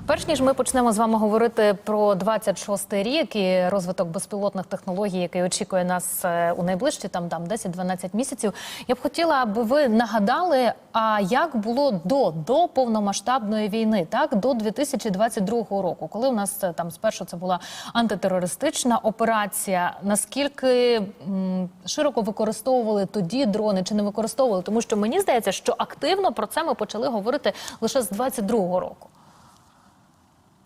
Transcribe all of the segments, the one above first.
Перш ніж ми почнемо з вами говорити про 26-й рік і розвиток безпілотних технологій, який очікує нас у найближчі 10-12 місяців, я б хотіла, аби ви нагадали, а як було до повномасштабної війни, так, до 2022 року, коли у нас спершу це була антитерористична операція, наскільки широко використовували тоді дрони чи не використовували? Тому що мені здається, що активно про це ми почали говорити лише з 22-го року.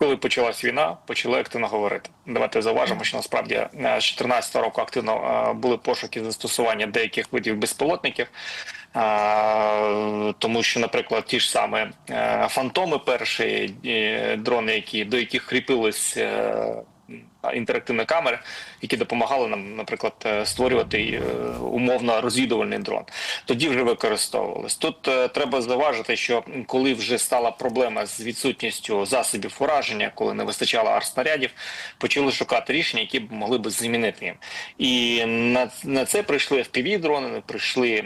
Коли почалась війна, почали активно говорити. Давайте зауважимо, що насправді з 2014 року активно були пошуки застосування деяких видів безпілотників, тому що, наприклад, ті ж саме «Фантоми» перші дрони, до яких кріпились інтерактивні камери, які допомагали нам, наприклад, створювати умовно розвідувальний дрон. Тоді вже використовувались. Тут треба зауважити, що коли вже стала проблема з відсутністю засобів ураження, коли не вистачало артснарядів, почали шукати рішення, які б могли б замінити їм. І на це прийшли FPV-дрони, прийшли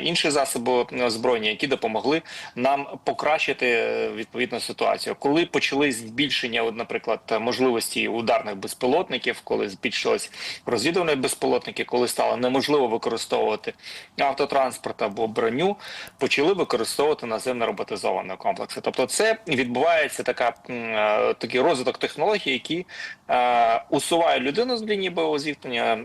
інші засоби озброєння, які допомогли нам покращити відповідну ситуацію. Коли почали збільшення, наприклад, можливості ударних безпілотників, коли збільшились розвідувальні безпілотники, коли стало неможливо використовувати автотранспорт або броню, почали використовувати наземно роботизовані комплекси. Тобто це відбувається такий розвиток технологій, які усуває людину з лінії бойового зіткнення,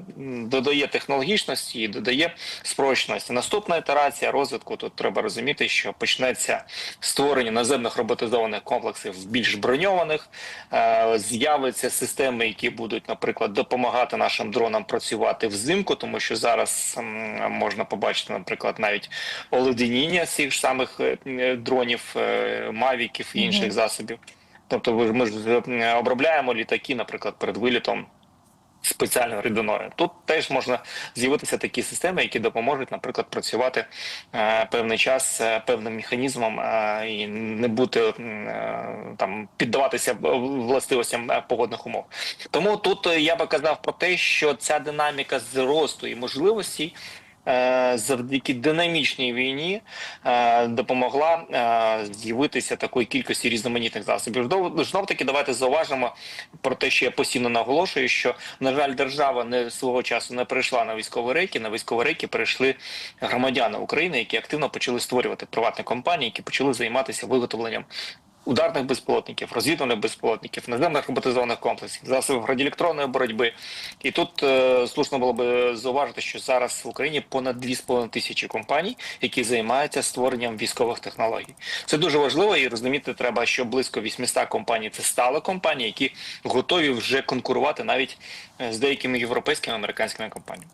додає технологічності і додає спрощеності. Наступна ітерація розвитку, тут треба розуміти, що почнеться створення наземних роботизованих комплексів більш броньованих, з'являться системи, які будуть, наприклад, допомагати нашим дронам працювати взимку, тому що зараз можна побачити, наприклад, навіть оледеніння цих ж самих дронів, мавіків і інших засобів. Тобто ми ж обробляємо літаки, наприклад, перед вилітом спеціальною рідиною. Тут теж можна з'явитися такі системи, які допоможуть, наприклад, працювати певний час певним механізмом і не бути піддаватися властивостям погодних умов. Тому тут я би казав про те, що ця динаміка зросту і можливостей завдяки динамічній війні допомогла з'явитися такої кількості різноманітних засобів. Знов-таки давайте зауважимо про те, що я постійно наголошую, що, на жаль, держава свого часу не перейшла на військові рейки. На військові рейки перейшли громадяни України, які активно почали створювати приватні компанії, які почали займатися виготовленням ударних безпілотників, розвідувальних безпілотників, наземних роботизованих комплексів, засобів радіоелектронної боротьби. І тут слушно було би зауважити, що зараз в Україні понад 2,5 тисячі компаній, які займаються створенням військових технологій. Це дуже важливо, і розуміти треба, що близько 800 компаній – це стали компанії, які готові вже конкурувати навіть з деякими європейськими, американськими компаніями.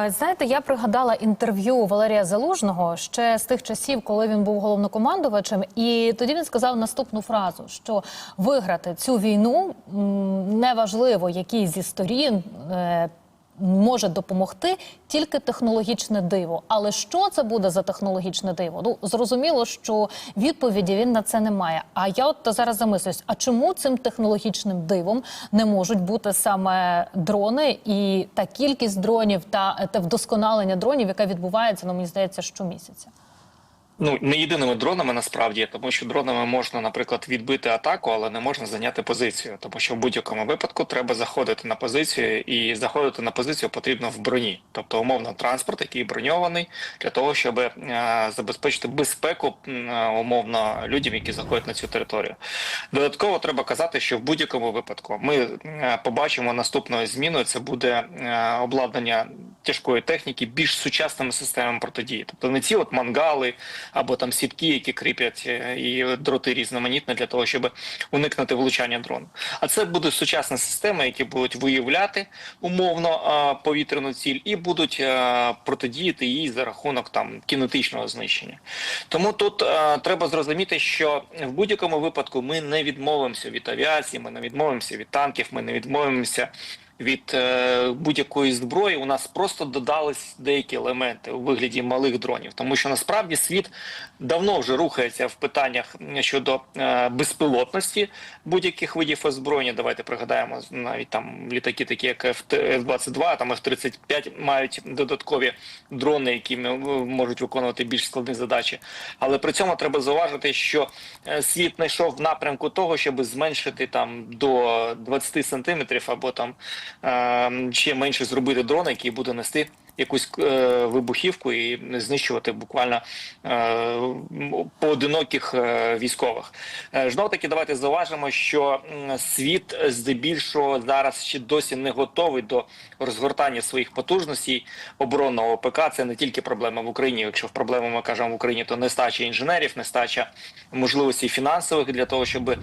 Знаєте, я пригадала інтерв'ю Валерія Залужного ще з тих часів, коли він був головнокомандувачем, і тоді він сказав наступну фразу, що виграти цю війну неважливо, який зі сторін може допомогти тільки технологічне диво. Але що це буде за технологічне диво? Ну, зрозуміло, що відповіді він на це не має. А я зараз замислюсь, а чому цим технологічним дивом не можуть бути саме дрони і та кількість дронів, та те вдосконалення дронів, яке відбувається, мені здається, щомісяця? Не єдиними дронами насправді, тому що дронами можна, наприклад, відбити атаку, але не можна зайняти позицію, тому що в будь-якому випадку треба заходити на позицію, і заходити на позицію потрібно в броні, тобто умовно транспорт, який броньований, для того, щоб забезпечити безпеку умовно людям, які заходять на цю територію. Додатково треба казати, що в будь-якому випадку ми побачимо наступною зміною, це буде обладнання тяжкої техніки більш сучасними системами протидії. Тобто не ці мангали, або сітки, які кріпять, і дроти різноманітні для того, щоб уникнути влучання дрону. А це будуть сучасні системи, які будуть виявляти умовно повітряну ціль і будуть протидіяти їй за рахунок кінетичного знищення. Тому тут треба зрозуміти, що в будь-якому випадку ми не відмовимося від авіації, ми не відмовимося від танків, ми не відмовимося від будь-якої зброї, у нас просто додались деякі елементи у вигляді малих дронів. Тому що насправді світ давно вже рухається в питаннях щодо безпілотності будь-яких видів озброєння. Давайте пригадаємо, навіть там літаки такі, як F-22, там F-35 мають додаткові дрони, які можуть виконувати більш складні задачі. Але при цьому треба зауважити, що світ знайшов в напрямку того, щоб зменшити там до 20 сантиметрів або там ще менше зробити дрон, який буде нести якусь вибухівку і знищувати буквально поодиноких військових. Знов таки, давайте зауважимо, що світ здебільшого зараз ще досі не готовий до розгортання своїх потужностей оборонного ОПК. Це не тільки проблема в Україні. Якщо в проблему ми кажемо в Україні, то нестача інженерів, нестача можливостей фінансових для того, щоб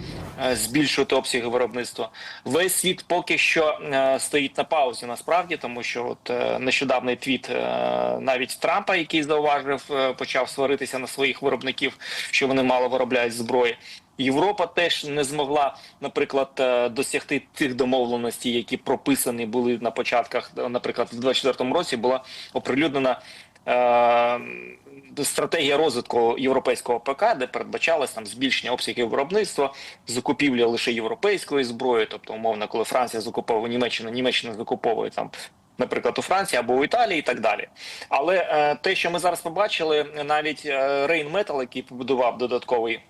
збільшувати обсяги виробництва. Весь світ поки що стоїть на паузі насправді, тому що от нещодавний твіт навіть Трампа, який зауважив, почав сваритися на своїх виробників, що вони мало виробляють зброї. Європа теж не змогла, наприклад, досягти тих домовленостей, які прописані були на початках. Наприклад, в 2024 році була оприлюднена стратегія розвитку європейського ПК, де передбачалось там збільшення обсягів виробництва, закупівля лише європейської зброї, тобто, умовно, коли Франція закуповує Німеччину, Німеччина закуповує там, наприклад, у Франції або у Італії і так далі. Але те, що ми зараз побачили, навіть Rheinmetall, який побудував додатковий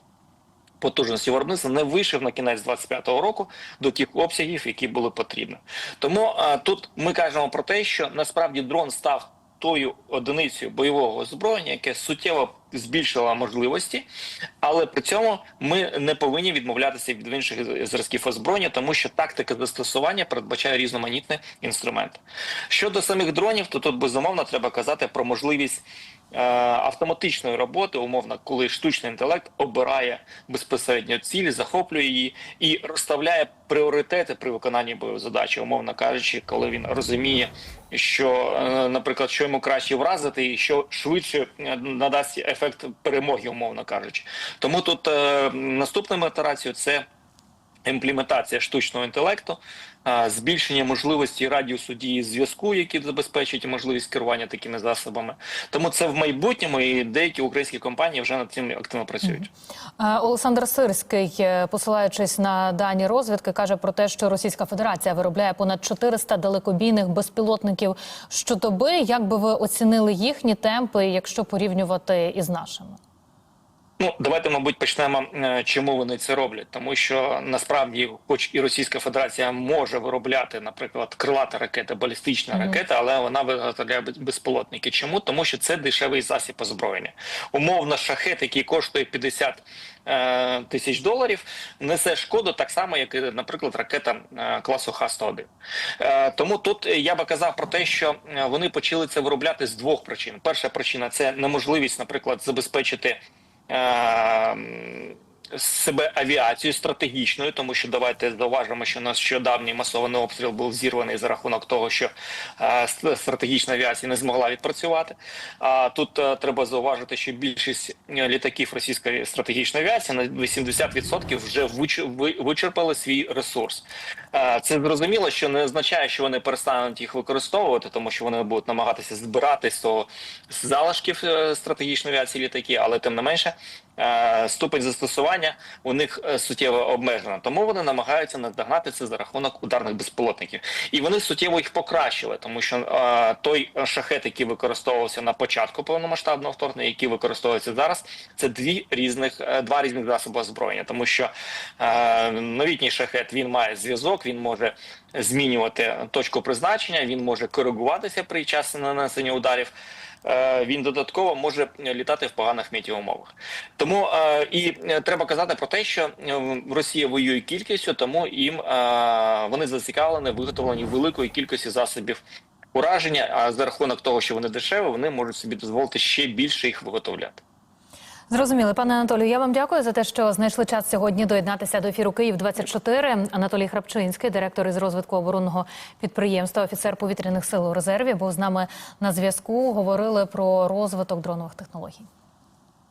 потужності виробництва, не вийшов на кінець 25-го року до тих обсягів, які були потрібні. Тому тут ми кажемо про те, що насправді дрон став тою одиницею бойового озброєння, яке суттєво збільшило можливості, але при цьому ми не повинні відмовлятися від інших зразків озброєння, тому що тактика застосування передбачає різноманітні інструменти. Щодо самих дронів, то тут безумовно треба казати про можливість автоматичної роботи, умовно, коли штучний інтелект обирає безпосередньо цілі, захоплює її і розставляє пріоритети при виконанні бойової задачі, умовно кажучи, коли він розуміє, що, наприклад, що йому краще вразити і що швидше надасть ефект перемоги, умовно кажучи. Тому тут наступною ітерацією – це імплементація штучного інтелекту, збільшення можливості радіусу дії зв'язку, які забезпечують можливість керування такими засобами. Тому це в майбутньому, і деякі українські компанії вже над цим активно працюють. Олександр Сирський, посилаючись на дані розвідки, каже про те, що Російська Федерація виробляє понад 400 далекобійних безпілотників щодоби. Як би ви оцінили їхні темпи, якщо порівнювати із нашими? Ну, давайте, мабуть, почнемо, чому вони це роблять. Тому що, насправді, хоч і Російська Федерація може виробляти, наприклад, крилата ракета, балістична ракета, але вона виготовляє безпілотники. Чому? Тому що це дешевий засіб озброєння. Умовно, шахет, який коштує 50 тисяч доларів, несе шкоду так само, як і, наприклад, ракета класу Х-101. Тому тут я би казав про те, що вони почали це виробляти з двох причин. Перша причина – це неможливість, наприклад, забезпечити себе авіацією стратегічною, тому що давайте зауважимо, що нещодавній масований обстріл був зірваний за рахунок того, що стратегічна авіація не змогла відпрацювати. Тут треба зауважити, що більшість літаків російської стратегічної авіації на 80% вже вичерпали свій ресурс. Це зрозуміло, що не означає, що вони перестануть їх використовувати, тому що вони будуть намагатися збирати з залишків стратегічної авіації літаки, але тим не менше ступень застосування у них суттєво обмежена. Тому вони намагаються наздогнати це за рахунок ударних безпілотників. І вони суттєво їх покращили, тому що той шахет, який використовувався на початку повномасштабного вторгнення, який використовується зараз, це два різних засоби озброєння. Тому що новітній шахет, він має зв'язок, він може змінювати точку призначення, він може коригуватися при часі нанесення ударів. Він додатково може літати в поганих метеоумовах. Тому і треба казати про те, що Росія воює кількістю, тому вони зацікавлені в виготовленні великої кількості засобів ураження, а за рахунок того, що вони дешеві, вони можуть собі дозволити ще більше їх виготовляти. Зрозуміли. Пане Анатолію, я вам дякую за те, що знайшли час сьогодні доєднатися до ефіру «Київ-24». Анатолій Храпчинський, директор із розвитку оборонного підприємства, офіцер повітряних сил у резерві, був з нами на зв'язку. Говорили про розвиток дронових технологій.